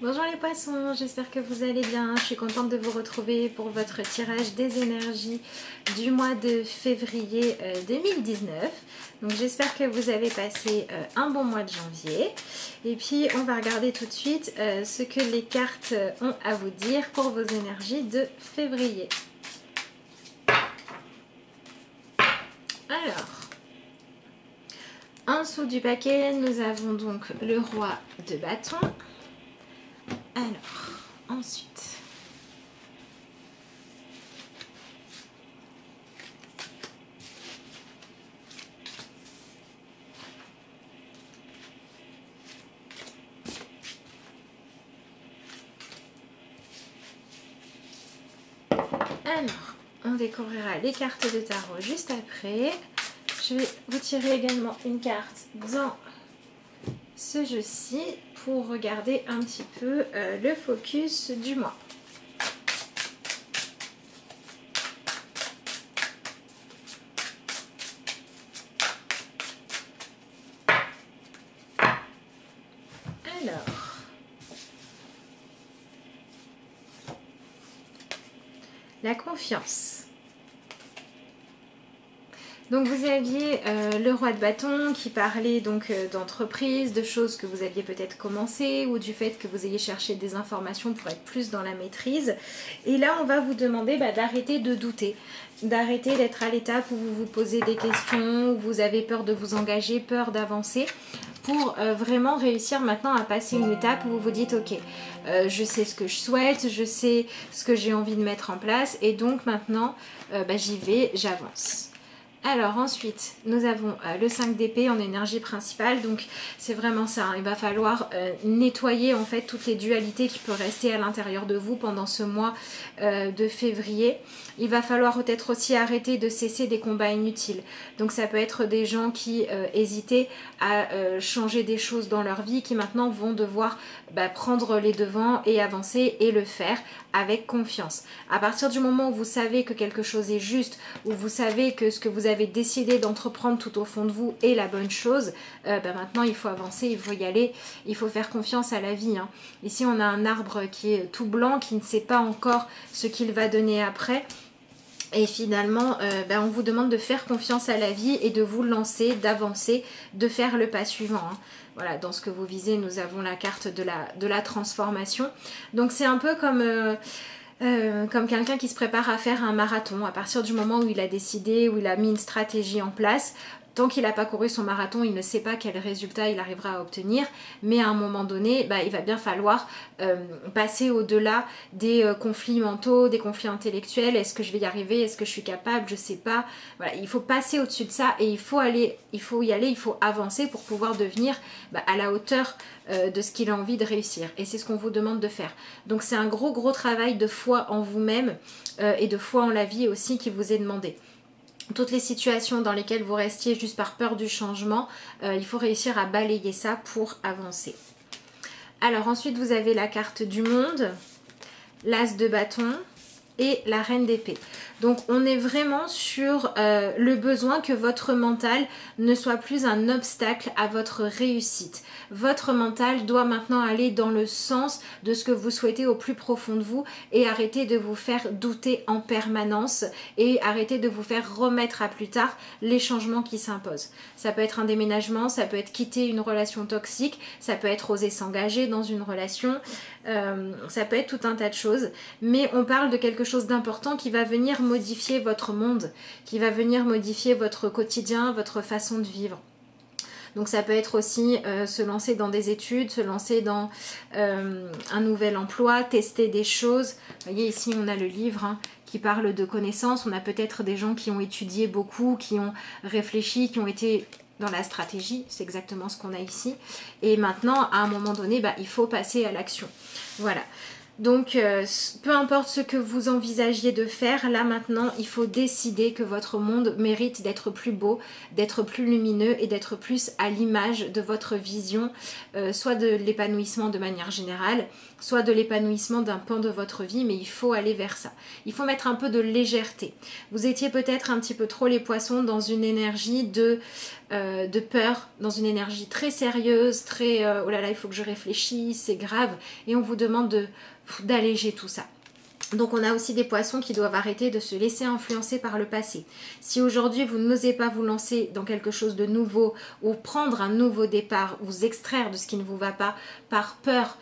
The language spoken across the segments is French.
Bonjour les poissons, j'espère que vous allez bien. Je suis contente de vous retrouver pour votre tirage des énergies du mois de février 2019. Donc j'espère que vous avez passé un bon mois de janvier. Et puis on va regarder tout de suite ce que les cartes ont à vous dire pour vos énergies de février. Alors, en dessous du paquet, nous avons donc le roi de bâton. Alors, ensuite, on découvrira les cartes de tarot juste après. Je vais vous tirer également une carte dans ce jeu-ci pour regarder un petit peu le focus du mois. Alors, la confiance. Donc vous aviez le roi de bâton qui parlait donc d'entreprise, de choses que vous aviez peut-être commencé ou du fait que vous ayez cherché des informations pour être plus dans la maîtrise. Et là on va vous demander d'arrêter de douter, d'arrêter d'être à l'étape où vous vous posez des questions, où vous avez peur de vous engager, peur d'avancer, pour vraiment réussir maintenant à passer une étape où vous vous dites ok, je sais ce que je souhaite, je sais ce que j'ai envie de mettre en place et donc maintenant j'y vais, j'avance. Alors ensuite, nous avons le 5 d'épée en énergie principale, donc c'est vraiment ça, hein. Il va falloir nettoyer en fait toutes les dualités qui peuvent rester à l'intérieur de vous pendant ce mois de février. Il va falloir peut-être aussi arrêter de cesser des combats inutiles. Donc ça peut être des gens qui hésitaient à changer des choses dans leur vie, qui maintenant vont devoir prendre les devants et avancer et le faire avec confiance. À partir du moment où vous savez que quelque chose est juste, où vous savez que ce que vous avez décidé d'entreprendre tout au fond de vous est la bonne chose, maintenant il faut avancer, il faut y aller, il faut faire confiance à la vie, hein. Ici on a un arbre qui est tout blanc, qui ne sait pas encore ce qu'il va donner après. Et finalement, on vous demande de faire confiance à la vie et de vous lancer, d'avancer, de faire le pas suivant, hein. Voilà, dans ce que vous visez, nous avons la carte de la transformation. Donc c'est un peu comme quelqu'un qui se prépare à faire un marathon. À partir du moment où il a décidé, où il a mis une stratégie en place, tant qu'il n'a pas couru son marathon, il ne sait pas quel résultat il arrivera à obtenir. Mais à un moment donné, il va bien falloir passer au-delà des conflits mentaux, des conflits intellectuels. Est-ce que je vais y arriver? Est-ce que je suis capable? Je ne sais pas. Voilà, il faut passer au-dessus de ça et il faut y aller, il faut avancer pour pouvoir devenir à la hauteur de ce qu'il a envie de réussir. Et c'est ce qu'on vous demande de faire. Donc c'est un gros travail de foi en vous-même et de foi en la vie aussi qui vous est demandé. Toutes les situations dans lesquelles vous restiez juste par peur du changement, il faut réussir à balayer ça pour avancer. Alors ensuite vous avez la carte du monde, l'as de bâton et la reine d'épée. Donc on est vraiment sur le besoin que votre mental ne soit plus un obstacle à votre réussite. Votre mental doit maintenant aller dans le sens de ce que vous souhaitez au plus profond de vous et arrêter de vous faire douter en permanence et arrêter de vous faire remettre à plus tard les changements qui s'imposent. Ça peut être un déménagement, ça peut être quitter une relation toxique, ça peut être oser s'engager dans une relation, ça peut être tout un tas de choses, mais on parle de quelque chose d'important qui va venir modifier votre monde, qui va venir modifier votre quotidien, votre façon de vivre. Donc ça peut être aussi se lancer dans des études, se lancer dans un nouvel emploi, tester des choses. Vous voyez ici on a le livre hein, qui parle de connaissances. On a peut-être des gens qui ont étudié beaucoup, qui ont réfléchi, qui ont été dans la stratégie. C'est exactement ce qu'on a ici. Et maintenant à un moment donné, il faut passer à l'action. Voilà. Donc peu importe ce que vous envisagiez de faire, là maintenant il faut décider que votre monde mérite d'être plus beau, d'être plus lumineux et d'être plus à l'image de votre vision, soit de l'épanouissement de manière générale, soit de l'épanouissement d'un pan de votre vie, mais il faut aller vers ça. Il faut mettre un peu de légèreté. Vous étiez peut-être un petit peu trop les poissons dans une énergie de de peur, dans une énergie très sérieuse, très oh là là, il faut que je réfléchisse, c'est grave, et on vous demande d'alléger tout ça. Donc on a aussi des poissons qui doivent arrêter de se laisser influencer par le passé. Si aujourd'hui vous n'osez pas vous lancer dans quelque chose de nouveau ou prendre un nouveau départ, vous extraire de ce qui ne vous va pas par peur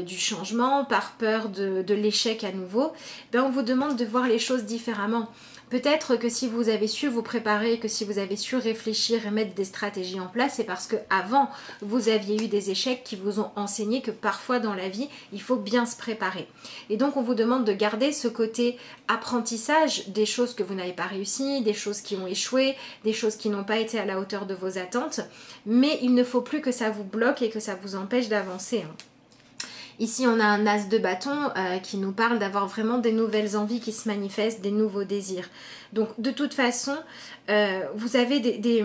du changement, par peur de l'échec à nouveau, ben on vous demande de voir les choses différemment. Peut-être que si vous avez su vous préparer, que si vous avez su réfléchir et mettre des stratégies en place, c'est parce que avant vous aviez eu des échecs qui vous ont enseigné que parfois dans la vie, il faut bien se préparer. Et donc on vous demande de garder ce côté apprentissage des choses que vous n'avez pas réussi, des choses qui ont échoué, des choses qui n'ont pas été à la hauteur de vos attentes, mais il ne faut plus que ça vous bloque et que ça vous empêche d'avancer. Ici, on a un as de bâton qui nous parle d'avoir vraiment des nouvelles envies qui se manifestent, des nouveaux désirs. Donc, de toute façon, vous avez des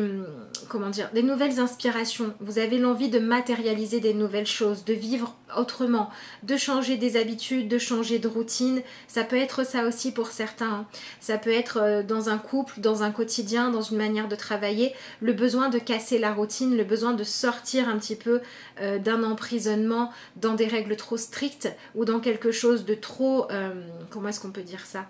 nouvelles inspirations. Vous avez l'envie de matérialiser des nouvelles choses, de vivre autrement, de changer des habitudes, de changer de routine. Ça peut être ça aussi pour certains. Ça peut être dans un couple, dans un quotidien, dans une manière de travailler, le besoin de casser la routine, le besoin de sortir un petit peu d'un emprisonnement dans des règles trop strictes ou dans quelque chose de trop... comment est-ce qu'on peut dire ça ?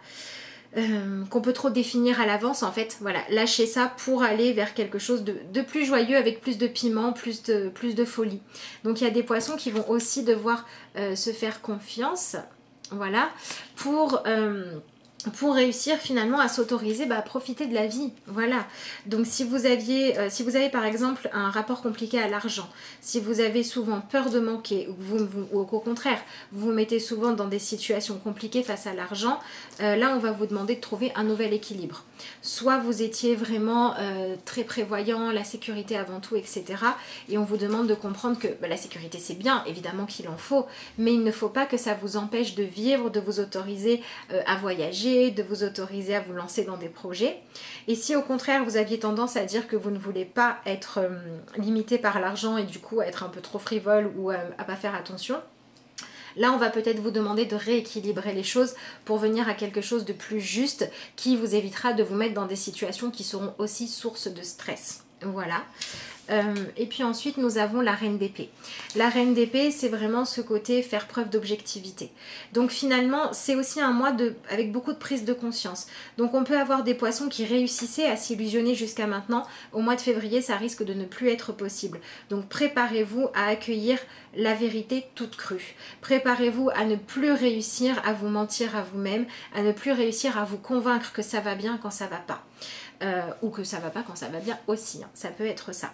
Qu'on peut trop définir à l'avance, en fait, voilà, lâcher ça pour aller vers quelque chose de plus joyeux, avec plus de piment, plus de folie. Donc il y a des poissons qui vont aussi devoir se faire confiance, voilà, pour réussir finalement à s'autoriser à profiter de la vie, voilà. Donc si vous avez par exemple un rapport compliqué à l'argent, si vous avez souvent peur de manquer, ou au contraire, vous vous mettez souvent dans des situations compliquées face à l'argent, là on va vous demander de trouver un nouvel équilibre. Soit vous étiez vraiment très prévoyant, la sécurité avant tout, etc. Et on vous demande de comprendre que la sécurité c'est bien, évidemment qu'il en faut, mais il ne faut pas que ça vous empêche de vivre, de vous autoriser à voyager, de vous autoriser à vous lancer dans des projets. Et si au contraire vous aviez tendance à dire que vous ne voulez pas être limité par l'argent et du coup être un peu trop frivole ou à pas faire attention, là on va peut-être vous demander de rééquilibrer les choses pour venir à quelque chose de plus juste qui vous évitera de vous mettre dans des situations qui seront aussi source de stress. Voilà. Et puis ensuite nous avons la reine d'épée. La reine d'épée, c'est vraiment ce côté faire preuve d'objectivité. Donc finalement c'est aussi un mois avec beaucoup de prise de conscience. Donc on peut avoir des poissons qui réussissaient à s'illusionner jusqu'à maintenant. Au mois de février ça risque de ne plus être possible. Donc préparez-vous à accueillir la vérité toute crue. Préparez-vous à ne plus réussir à vous mentir à vous-même, à ne plus réussir à vous convaincre que ça va bien quand ça va pas. Ou que ça va pas quand ça va bien aussi, hein. Ça peut être ça.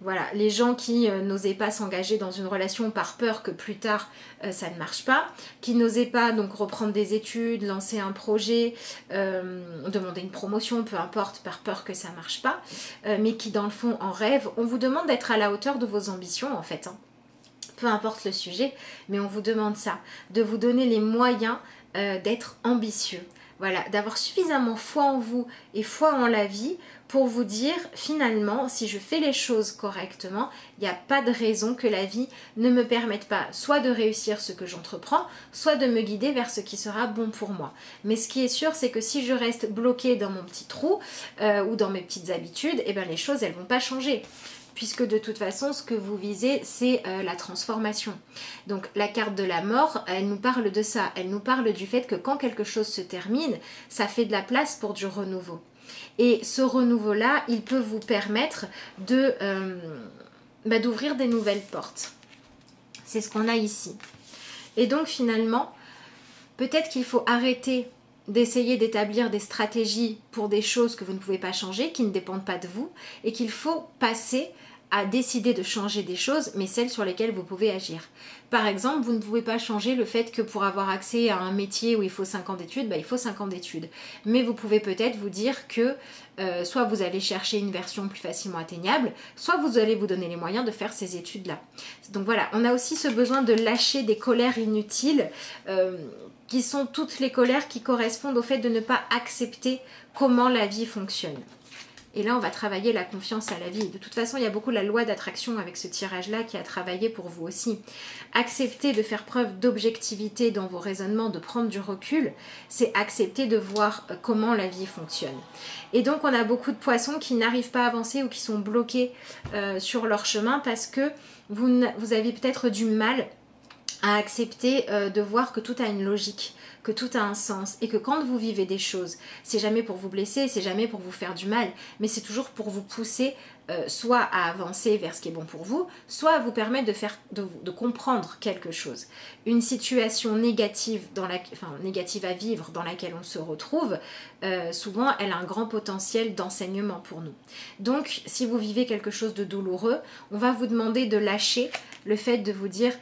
Voilà, les gens qui n'osaient pas s'engager dans une relation par peur que plus tard ça ne marche pas, qui n'osaient pas donc reprendre des études, lancer un projet, demander une promotion, peu importe, par peur que ça marche pas, mais qui dans le fond en rêvent, on vous demande d'être à la hauteur de vos ambitions en fait, hein. Peu importe le sujet, mais on vous demande ça, de vous donner les moyens d'être ambitieux. Voilà, d'avoir suffisamment foi en vous et foi en la vie pour vous dire finalement si je fais les choses correctement, il n'y a pas de raison que la vie ne me permette pas soit de réussir ce que j'entreprends, soit de me guider vers ce qui sera bon pour moi. Mais ce qui est sûr, c'est que si je reste bloquée dans mon petit trou ou dans mes petites habitudes, eh bien les choses elles vont pas changer. Puisque de toute façon, ce que vous visez, c'est la transformation. Donc la carte de la mort, elle nous parle de ça. Elle nous parle du fait que quand quelque chose se termine, ça fait de la place pour du renouveau. Et ce renouveau-là, il peut vous permettre d'ouvrir des nouvelles portes. C'est ce qu'on a ici. Et donc finalement, peut-être qu'il faut arrêter d'essayer d'établir des stratégies pour des choses que vous ne pouvez pas changer, qui ne dépendent pas de vous, et qu'il faut passer à décider de changer des choses, mais celles sur lesquelles vous pouvez agir. Par exemple, vous ne pouvez pas changer le fait que pour avoir accès à un métier où il faut 5 ans d'études, il faut 5 ans d'études. Mais vous pouvez peut-être vous dire que soit vous allez chercher une version plus facilement atteignable, soit vous allez vous donner les moyens de faire ces études-là. Donc voilà, on a aussi ce besoin de lâcher des colères inutiles, qui sont toutes les colères qui correspondent au fait de ne pas accepter comment la vie fonctionne. Et là, on va travailler la confiance à la vie. De toute façon, il y a beaucoup la loi d'attraction avec ce tirage-là qui a travaillé pour vous aussi. Accepter de faire preuve d'objectivité dans vos raisonnements, de prendre du recul, c'est accepter de voir comment la vie fonctionne. Et donc, on a beaucoup de poissons qui n'arrivent pas à avancer ou qui sont bloqués sur leur chemin parce que vous avez peut-être du mal à accepter de voir que tout a une logique, que tout a un sens et que quand vous vivez des choses, c'est jamais pour vous blesser, c'est jamais pour vous faire du mal, mais c'est toujours pour vous pousser soit à avancer vers ce qui est bon pour vous, soit à vous permettre de comprendre quelque chose. Une situation négative, négative à vivre dans laquelle on se retrouve, souvent elle a un grand potentiel d'enseignement pour nous. Donc si vous vivez quelque chose de douloureux, on va vous demander de lâcher le fait de vous dire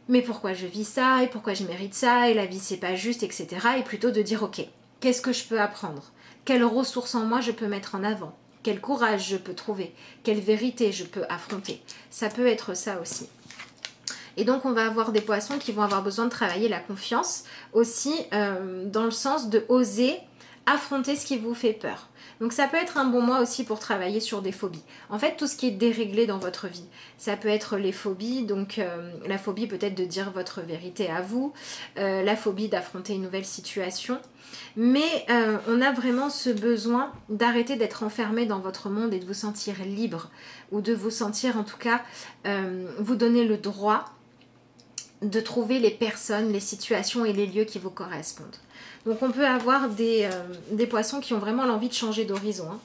mais pourquoi je vis ça et pourquoi je mérite ça et la vie c'est pas juste, etc. Et plutôt de dire ok, qu'est-ce que je peux apprendre? Quelles ressources en moi je peux mettre en avant? Quel courage je peux trouver? Quelle vérité je peux affronter? Ça peut être ça aussi. Et donc on va avoir des poissons qui vont avoir besoin de travailler la confiance aussi dans le sens de oser affronter ce qui vous fait peur. Donc ça peut être un bon mois aussi pour travailler sur des phobies. En fait, tout ce qui est déréglé dans votre vie. Ça peut être les phobies, donc la phobie peut-être de dire votre vérité à vous, la phobie d'affronter une nouvelle situation. Mais on a vraiment ce besoin d'arrêter d'être enfermé dans votre monde et de vous sentir libre. Ou de vous sentir en tout cas, vous donner le droit de trouver les personnes, les situations et les lieux qui vous correspondent. Donc on peut avoir des poissons qui ont vraiment l'envie de changer d'horizon. Hein.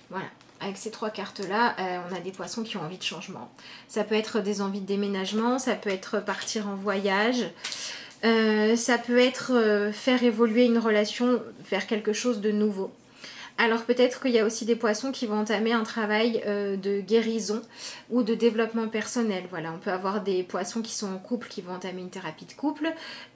Voilà, avec ces trois cartes-là, on a des poissons qui ont envie de changement. Ça peut être des envies de déménagement, ça peut être partir en voyage, ça peut être faire évoluer une relation, faire quelque chose de nouveau. Alors peut-être qu'il y a aussi des poissons qui vont entamer un travail de guérison ou de développement personnel. Voilà, on peut avoir des poissons qui sont en couple qui vont entamer une thérapie de couple,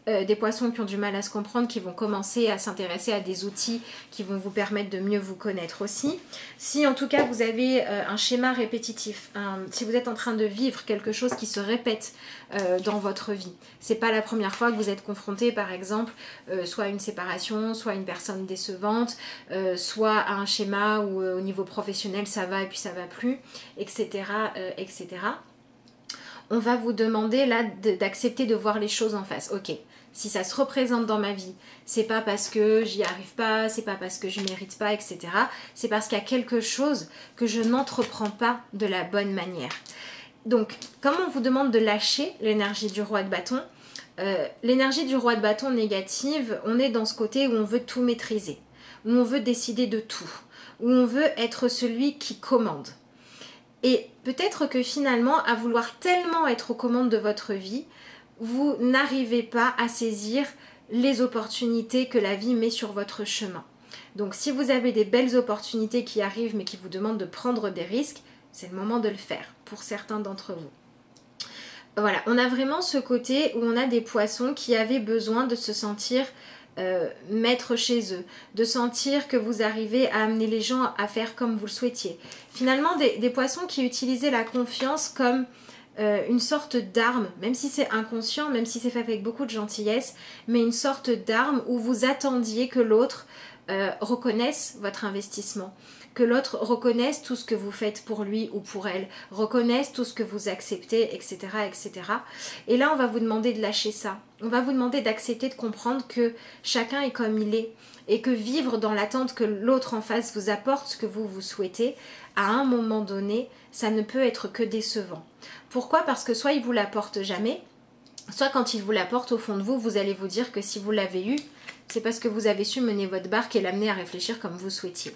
des poissons qui ont du mal à se comprendre qui vont commencer à s'intéresser à des outils qui vont vous permettre de mieux vous connaître aussi. Si en tout cas vous avez un schéma répétitif, si vous êtes en train de vivre quelque chose qui se répète dans votre vie, c'est pas la première fois que vous êtes confronté par exemple soit à une séparation, soit à une personne décevante, soit à un schéma où au niveau professionnel ça va et puis ça va plus, etc. etc. On va vous demander là d'accepter de voir les choses en face. Ok, si ça se représente dans ma vie, c'est pas parce que j'y arrive pas, c'est pas parce que je mérite pas, etc. C'est parce qu'il y a quelque chose que je n'entreprends pas de la bonne manière. Donc, comme on vous demande de lâcher l'énergie du roi de bâton, l'énergie du roi de bâton négative, on est dans ce côté où on veut tout maîtriser, où on veut décider de tout, où on veut être celui qui commande. Et peut-être que finalement, à vouloir tellement être aux commandes de votre vie, vous n'arrivez pas à saisir les opportunités que la vie met sur votre chemin. Donc si vous avez des belles opportunités qui arrivent mais qui vous demandent de prendre des risques, c'est le moment de le faire pour certains d'entre vous. Voilà, on a vraiment ce côté où on a des poissons qui avaient besoin de se sentir maître chez eux, de sentir que vous arrivez à amener les gens à faire comme vous le souhaitiez. Finalement, des poissons qui utilisaient la confiance comme une sorte d'arme, même si c'est inconscient, même si c'est fait avec beaucoup de gentillesse, mais une sorte d'arme où vous attendiez que l'autre reconnaisse votre investissement, que l'autre reconnaisse tout ce que vous faites pour lui ou pour elle, reconnaisse tout ce que vous acceptez, etc., etc. Et là, on va vous demander de lâcher ça. On va vous demander d'accepter de comprendre que chacun est comme il est et que vivre dans l'attente que l'autre en face vous apporte ce que vous souhaitez, à un moment donné, ça ne peut être que décevant. Pourquoi? Parce que soit il vous l'apporte jamais, soit quand il vous l'apporte au fond de vous, vous allez vous dire que si vous l'avez eu, c'est parce que vous avez su mener votre barque et l'amener à réfléchir comme vous souhaitiez.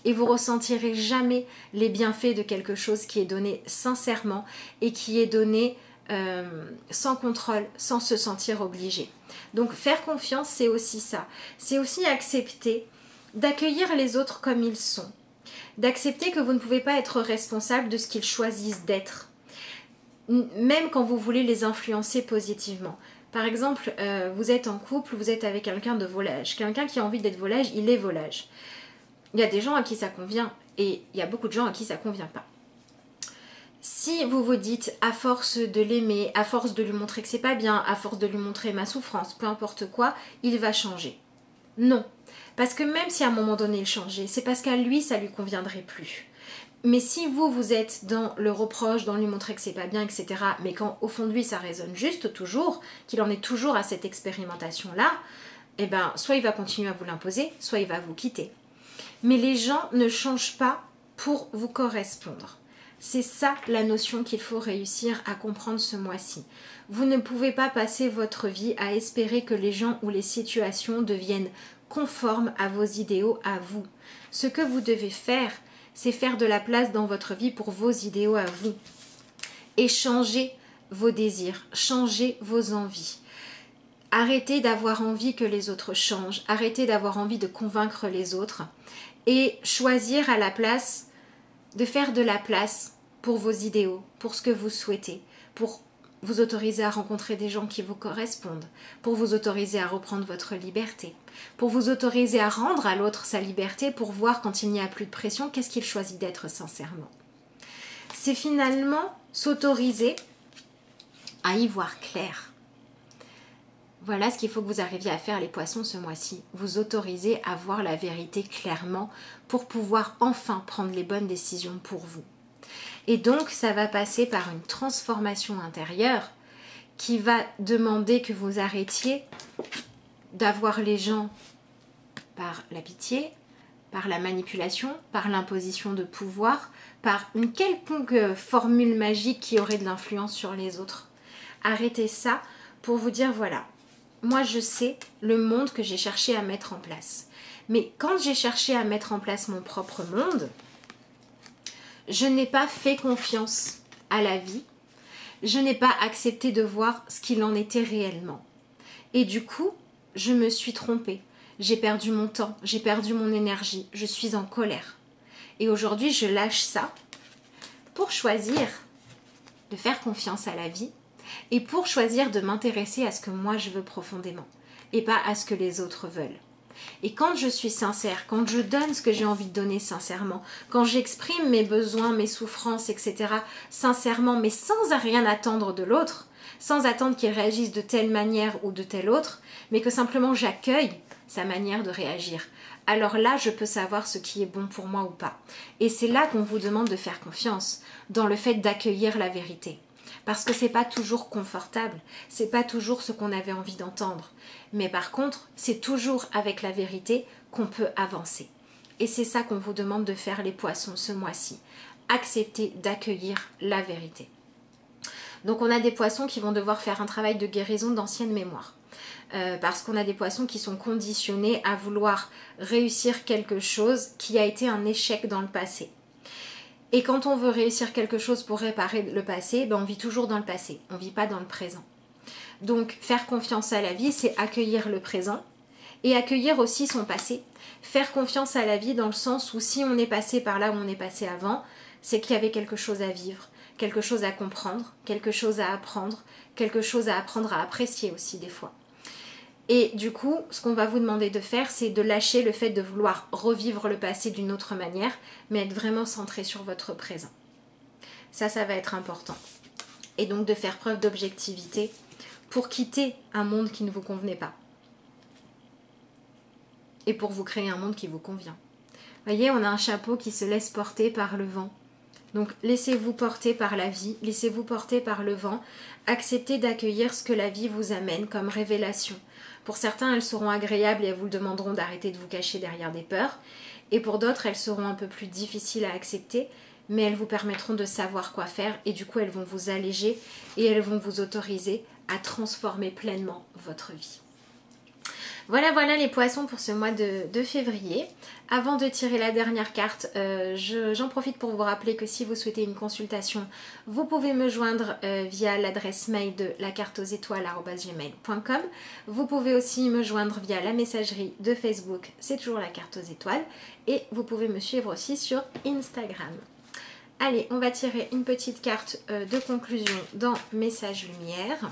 Et vous ressentirez jamais les bienfaits de quelque chose qui est donné sincèrement et qui est donné sans contrôle, sans se sentir obligé. Donc faire confiance, c'est aussi ça. C'est aussi accepter d'accueillir les autres comme ils sont. D'accepter que vous ne pouvez pas être responsable de ce qu'ils choisissent d'être. Même quand vous voulez les influencer positivement. Par exemple, vous êtes en couple, vous êtes avec quelqu'un de volage. Quelqu'un qui a envie d'être volage, il est volage. Il y a des gens à qui ça convient et il y a beaucoup de gens à qui ça ne convient pas. Si vous vous dites, à force de l'aimer, à force de lui montrer que c'est pas bien, à force de lui montrer ma souffrance, peu importe quoi, il va changer. Non. Parce que même si à un moment donné il changeait, c'est parce qu'à lui, ça lui conviendrait plus. Mais si vous, vous êtes dans le reproche, dans lui montrer que c'est pas bien, etc., mais quand au fond de lui, ça résonne juste toujours, qu'il en est toujours à cette expérimentation-là, eh ben, soit il va continuer à vous l'imposer, soit il va vous quitter. Mais les gens ne changent pas pour vous correspondre. C'est ça la notion qu'il faut réussir à comprendre ce mois-ci. Vous ne pouvez pas passer votre vie à espérer que les gens ou les situations deviennent conformes à vos idéaux, à vous. Ce que vous devez faire, c'est faire de la place dans votre vie pour vos idéaux à vous. Et changer vos désirs, changer vos envies. Arrêtez d'avoir envie que les autres changent, arrêtez d'avoir envie de convaincre les autres et choisir à la place de faire de la place pour vos idéaux, pour ce que vous souhaitez, pour vous autoriser à rencontrer des gens qui vous correspondent, pour vous autoriser à reprendre votre liberté, pour vous autoriser à rendre à l'autre sa liberté pour voir quand il n'y a plus de pression, qu'est-ce qu'il choisit d'être sincèrement. C'est finalement s'autoriser à y voir clair. Voilà ce qu'il faut que vous arriviez à faire les poissons ce mois-ci. Vous autoriser à voir la vérité clairement pour pouvoir enfin prendre les bonnes décisions pour vous. Et donc ça va passer par une transformation intérieure qui va demander que vous arrêtiez d'avoir les gens par la pitié, par la manipulation, par l'imposition de pouvoir, par une quelconque formule magique qui aurait de l'influence sur les autres. Arrêtez ça pour vous dire voilà. Moi, je sais le monde que j'ai cherché à mettre en place. Mais quand j'ai cherché à mettre en place mon propre monde, je n'ai pas fait confiance à la vie. Je n'ai pas accepté de voir ce qu'il en était réellement. Et du coup, je me suis trompée. J'ai perdu mon temps, j'ai perdu mon énergie. Je suis en colère. Et aujourd'hui, je lâche ça pour choisir de faire confiance à la vie. Et pour choisir de m'intéresser à ce que moi je veux profondément et pas à ce que les autres veulent. Et quand je suis sincère, quand je donne ce que j'ai envie de donner sincèrement, quand j'exprime mes besoins, mes souffrances, etc. sincèrement, mais sans rien attendre de l'autre, sans attendre qu'il réagisse de telle manière ou de telle autre, mais que simplement j'accueille sa manière de réagir. Alors là, je peux savoir ce qui est bon pour moi ou pas. Et c'est là qu'on vous demande de faire confiance, dans le fait d'accueillir la vérité. Parce que c'est pas toujours confortable, c'est pas toujours ce qu'on avait envie d'entendre. Mais par contre, c'est toujours avec la vérité qu'on peut avancer. Et c'est ça qu'on vous demande de faire les poissons ce mois-ci. Accepter d'accueillir la vérité. Donc on a des poissons qui vont devoir faire un travail de guérison d'anciennes mémoires. Parce qu'on a des poissons qui sont conditionnés à vouloir réussir quelque chose qui a été un échec dans le passé. Et quand on veut réussir quelque chose pour réparer le passé, ben on vit toujours dans le passé, on ne vit pas dans le présent. Donc faire confiance à la vie, c'est accueillir le présent et accueillir aussi son passé. Faire confiance à la vie dans le sens où si on est passé par là où on est passé avant, c'est qu'il y avait quelque chose à vivre, quelque chose à comprendre, quelque chose à apprendre à apprécier aussi des fois. Et du coup, ce qu'on va vous demander de faire, c'est de lâcher le fait de vouloir revivre le passé d'une autre manière, mais être vraiment centré sur votre présent. Ça va être important. Et donc de faire preuve d'objectivité pour quitter un monde qui ne vous convenait pas. Et pour vous créer un monde qui vous convient. Vous voyez, on a un chapeau qui se laisse porter par le vent. Donc laissez-vous porter par la vie, laissez-vous porter par le vent, acceptez d'accueillir ce que la vie vous amène comme révélation. Pour certains, elles seront agréables et elles vous demanderont d'arrêter de vous cacher derrière des peurs. Et pour d'autres, elles seront un peu plus difficiles à accepter, mais elles vous permettront de savoir quoi faire et du coup, elles vont vous alléger et elles vont vous autoriser à transformer pleinement votre vie. Voilà les poissons pour ce mois de février. Avant de tirer la dernière carte, j'en profite pour vous rappeler que si vous souhaitez une consultation, vous pouvez me joindre via l'adresse mail de lacarteauxétoiles@gmail.com. Vous pouvez aussi me joindre via la messagerie de Facebook, c'est toujours la carte aux étoiles. Et vous pouvez me suivre aussi sur Instagram. Allez, on va tirer une petite carte de conclusion dans Message Lumière.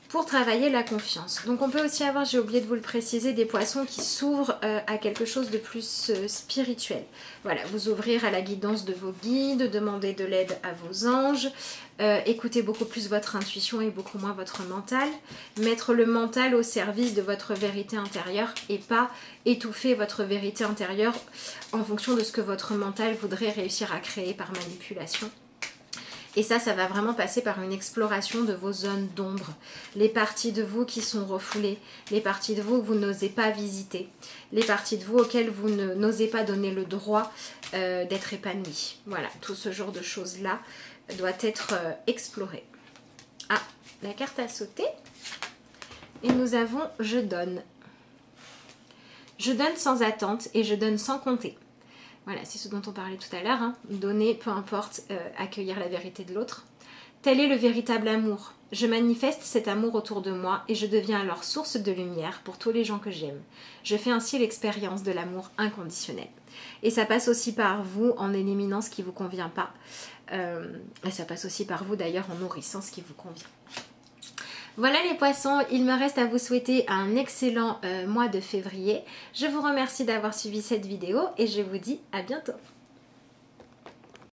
pour travailler la confiance. Donc on peut aussi avoir, j'ai oublié de vous le préciser, des poissons qui s'ouvrent à quelque chose de plus spirituel. Voilà, vous ouvrir à la guidance de vos guides, demander de l'aide à vos anges, écouter beaucoup plus votre intuition et beaucoup moins votre mental, mettre le mental au service de votre vérité intérieure et pas étouffer votre vérité intérieure en fonction de ce que votre mental voudrait réussir à créer par manipulation. Et ça va vraiment passer par une exploration de vos zones d'ombre, les parties de vous qui sont refoulées, les parties de vous que vous n'osez pas visiter, les parties de vous auxquelles vous n'osez pas donner le droit d'être épanoui. Voilà, tout ce genre de choses-là doit être exploré. Ah, la carte a sauté. Et nous avons « Je donne ». Je donne sans attente et je donne sans compter. Voilà, c'est ce dont on parlait tout à l'heure, hein. Donner, peu importe, accueillir la vérité de l'autre. Tel est le véritable amour. Je manifeste cet amour autour de moi et je deviens alors source de lumière pour tous les gens que j'aime. Je fais ainsi l'expérience de l'amour inconditionnel. Et ça passe aussi par vous en éliminant ce qui ne vous convient pas. Et ça passe aussi par vous d'ailleurs en nourrissant ce qui vous convient. Voilà les poissons, il me reste à vous souhaiter un excellent mois de février. Je vous remercie d'avoir suivi cette vidéo et je vous dis à bientôt.